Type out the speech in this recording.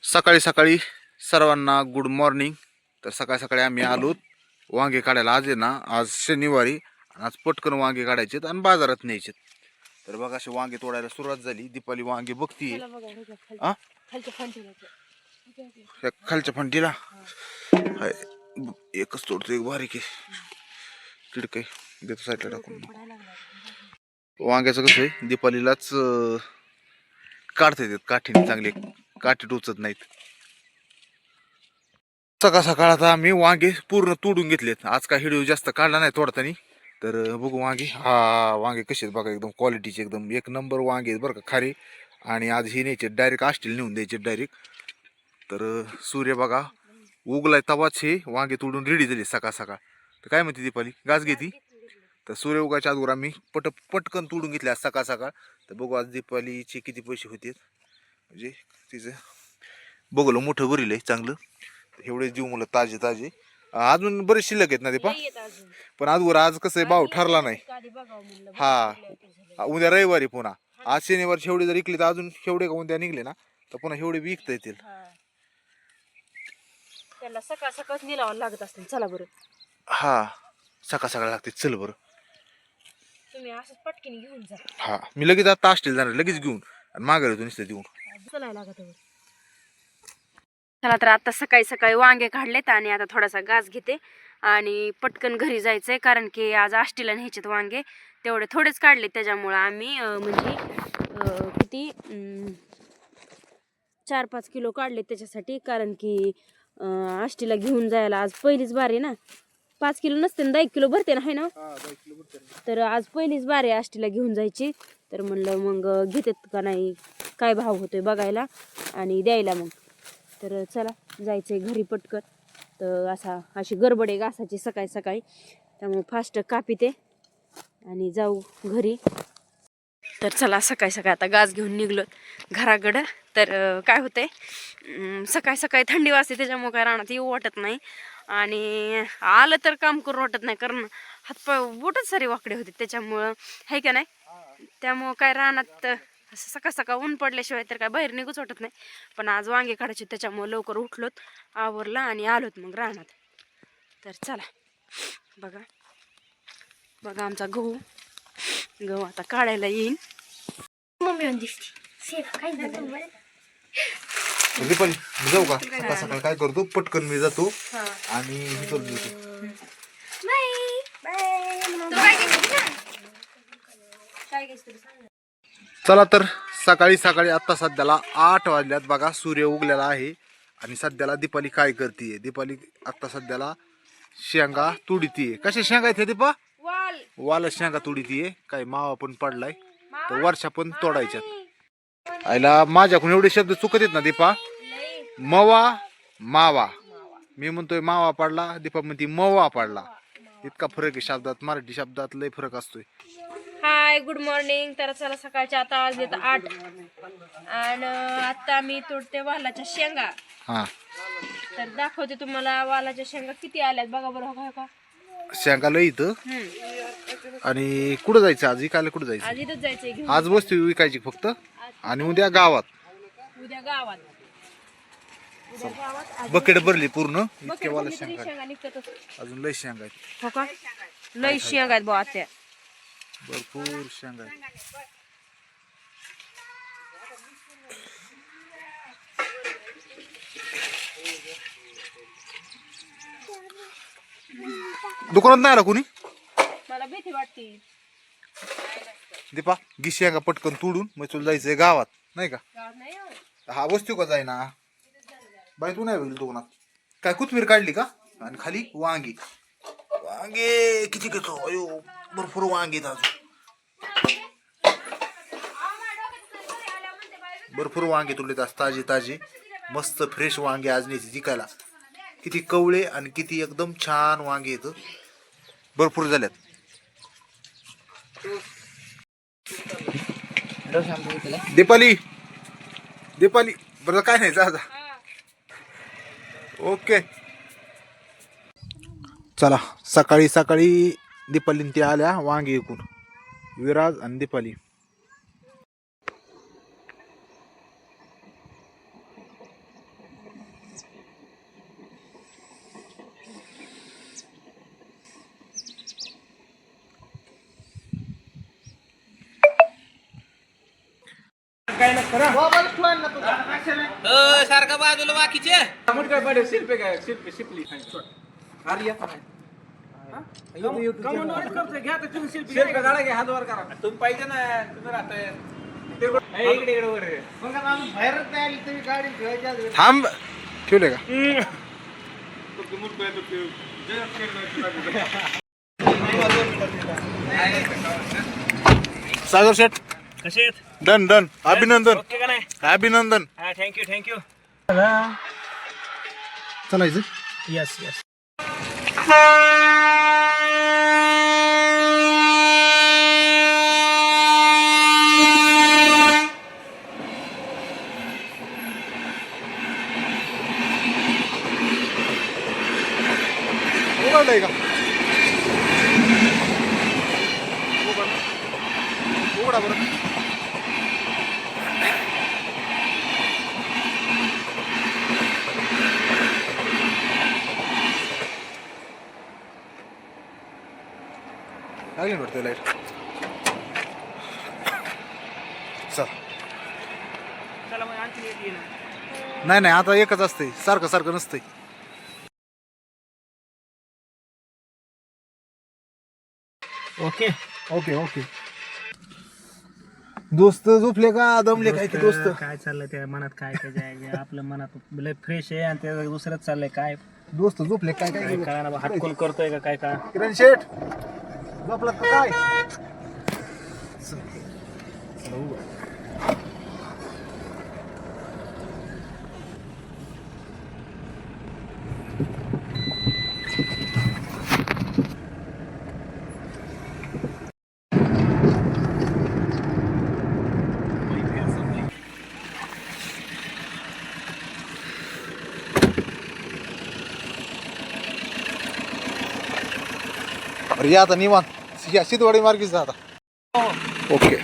सकाळी सकाळी सर्वांना गुड मॉर्निंग. तर सकाळी सकाळी आम्ही आलो वांगे काढायला. आज आहे ना, आज शनिवारी आणि आज पटकन वांगे काढायचेत आणि बाजारात न्यायचेत. तर बघा असे वांगे तोडायला सुरुवात झाली. दीपाली वांगे बघतीये खालच्या फंटीला. हाय, एकच तोडतो, एक बारीक आहे तिडक आहे, देतो साईडला टाकून. वांग्याचं कसं आहे, दीपालीलाच काढता येतात काठीने, चांगले काठी टोचत नाहीत. सकाळ सकाळ आता आम्ही वांगे पूर्ण तोडून घेतलेत. आज काय व्हिडिओ जास्त काढला नाही तोडतानी. तर बघू वांगे. हा, वांगे कसे आहेत बघा, एकदम क्वालिटीचे, एकदम एक नंबर वांगे आहेत बरं का, खारी. आणि आज ही न्यायचे डायरेक्ट आष्टील नेऊन द्यायचे डायरेक्ट. तर सूर्य बघा उगलाय तवाच हे वांगे तोडून रेडी झाले सकाळ सकाळ. तर काय म्हणते दीपाली, गाज घेती. तर सूर्य उगाच्या अगोदर आम्ही पटकन तोडून घेतले आज सकाळ सकाळ. तर बघू आज दीपालीचे किती पैसे होते, म्हणजे तिचं बघलं मोठं बरील आहे चांगलं. एवढे जीव मुलं ताजे ताजे अजून बरेच शिल्लक आहेत ना दीपा. पण आज कसं आहे, भाव ठरला नाही. हा, उद्या रविवारी पुन्हा. आज शनिवार शेवडे जर विकले तर अजून शेवडे का उद्या निघले ना तर पुन्हा शेवडे विकता येतील. त्याला सकाळ सकाळ निलावं लागत असतील. चला बरं. हा, सकाळ सकाळ लागते. चल बरं, तुम्ही असंच पटकीने घेऊन जा. हा, मी लगेच आता असतील जाणार, लगेच घेऊन आणि माघारी येतो नुसतं देऊन. चलायला लागत. चला तर आता सकाळी सकाळी वांगे काढलेत आणि आता थोडासा घास घेते आणि पटकन घरी जायचंय, कारण की आज आष्टीला न्यायचेत वांगे. तेवढे थोडेच काढले, त्याच्यामुळं आम्ही म्हणजे किती 4-5 किलो काढले त्याच्यासाठी, कारण की आष्टीला घेऊन जायला आज पहिलीच बार आहे ना. 5 किलो नसते ना, 1 किलो भरते ना, आहे ना. तर आज पहिलीच बार आहे आष्टीला घेऊन जायची. तर म्हणलं मग घेतात का नाही, काय भाव होतोय बघायला आणि द्यायला. मग तर चला जायचंय घरी पटकन. तर अशी गडबड आहे घासाची सकाळी सकाळी, त्यामुळे फास्ट कापिते आणि जाऊ घरी. तर चला सकाळी सकाळी आता घास घेऊन निघलो घराकडं. तर काय होतंय, सकाळी सकाळी थंडी वाजते, त्याच्यामुळे काय रानात येऊ वाटत नाही आणि आलं तर काम करू वाटत नाही, कारण हातपाय बोटच सारे वाकडे होते त्याच्यामुळं, आहे का नाही. त्यामुळं काय रानात असं सकाळ सकाळ ऊन पडल्याशिवाय तर काय बाहेर निघूच वाटत नाही. पण आज वांगे काढायचे, त्याच्यामुळं लवकर उठलोत, आवरला आणि आलोत मग रानात. तर चला बघा बघा आमचा गहू आता काढायला येईन. दीपाली मी जाऊ का? सकाळ सकाळ काय करतो, पटकन मी जातो आणि हे करून देतो. चला तर सकाळी सकाळी आता सध्याला 8 वाजल्यात बघा, सूर्य उगलेला आहे. आणि सध्याला दीपाली काय करतीये, दीपाली आता सध्याला शेंगा तुडीतीये. कशा शेंगा आहेत दीपा? वाल शेंगा तुडीतीये. काय मावा पण पडलाय, तर वर्षा पण तोडायच्यात. आईला माझ्याकडून एवढे शब्द चुकत आहेत ना दीपा. मवा मावा, मी म्हणतोय मावा पडला, दीपा म्हणती मवा पडला. इतका फरक आहे शब्दात, मराठी शब्दात लय फरक असतोय. हाय, गुड मॉर्निंग. तर चला सकाळचे आता वाजलेत 8 आणि आता मी तोडते वालाच्या शेंगा. हा, तर दाखवते तुम्हाला वालाच्या शेंगा किती आल्यात बघा बरं. हो का शेंगा लय इथं. आणि कुठं जायचं आज विकायला? कुठं जायचं आज? इथंच जायचंय घेऊन. आज वस्तू विकायची फक्त, आणि उद्या गावात. उद्या गावात बकेट भरली पूर्ण. इतक्या वाला शेंगा शेंगा निघतात अजून लय शेंगा आहेत. हो का, लय शेंगा आहेत बा त्या. भरपूर शेंगा आहेत. दुकानात नाही आला कोणी? मला भीती वाटते. दीपा गी शेंगा पटकन तोडून मग तुला जायचंय गावात, नाही का? नाही हो. हा, वस्तू का जाईना बाई, तू नाही होईल दुकानात. काय कोथमीर काढली का? आणि खाली वांगी. वांगे किती घेतो? अयो, भरपूर वांगे अजून. भरपूर वांगे तुले आज ताजे ताजे मस्त फ्रेश वांगे आज नाही जिकायला. किती कवळे आणि किती एकदम छान वांगे येत, भरपूर झाल्यात. दीपाली दीपाली बरं काय नाही, जा जा. ओके, चला सकाळी सकाळी दीपाली ते आल्या वांगे विकून, विराज आणि दीपाली. काय ना करा सारखा बाजूला बाकीचे काय पाडे शिल्पे काय शिल्पे शिपली अरे येत नाही करतोय घ्या तर तुम्ही शिल्पी गाडा घ्या हात वर करा तुम्ही पाहिजे ना तुम्ही राहताय इकडे इकडे वगैरे मग बाहेर नाही आली तरी गाडी घ्यायच्या थांब ठेवले का सागर शेठ कसे आहेत डन डन अभिनंदन ओके का नाही अभिनंदन हा थँक्यू चलायचं यस यस उघडलंय का उघडा बरं लागली ना वाटतं लाईट चल चला मग आणखी एक येईल नाही नाही आता एकच असते सारखं सारखं नसतंय ओके ओके ओके दोस्त झोपले का दमले काय ते दोस्त काय चाललंय त्या मनात काय त्याच्या आपलं मनात लय फ्रेश आहे आणि त्या दुसरंच चाललंय काय दोस्त झोपले काय काय काय कळा ना हातकोल करतोय का काय का किरण शेठ झोपलात का काय अरे या आता निवांत या शितवाडी मार्गीच जा आता ओके